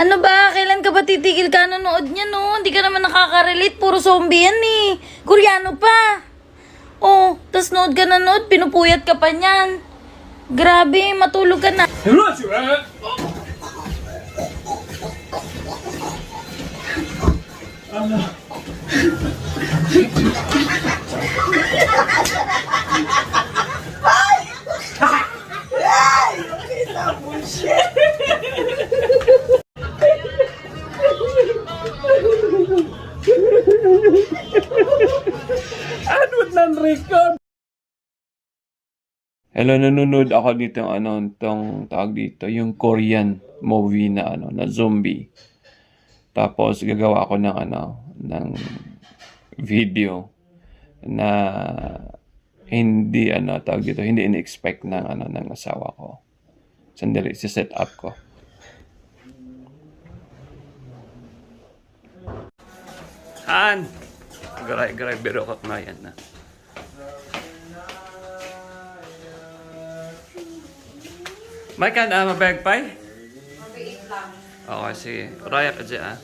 Ano ba? Kailan ka ba titigil ka nanonood niya, no? Hindi ka naman nakaka-relate. Puro zombie yan, eh. Koreano pa. Oh, tas nood ka nanood, pinupuyat ka pa niyan. Grabe, matulog ka na. Ano nang record? Hello, nanonood ako dito tong tawag dito, yung Korean movie na na zombie. Tapos gagawa ako ng video na hindi tawag dito, hindi in-expect ng asawa ko. Sandali, set up ko. Han! Garay, biro ka na yan na. May ka na mabagpay? Mabait lang. Okay, sige. Raya ka dyan,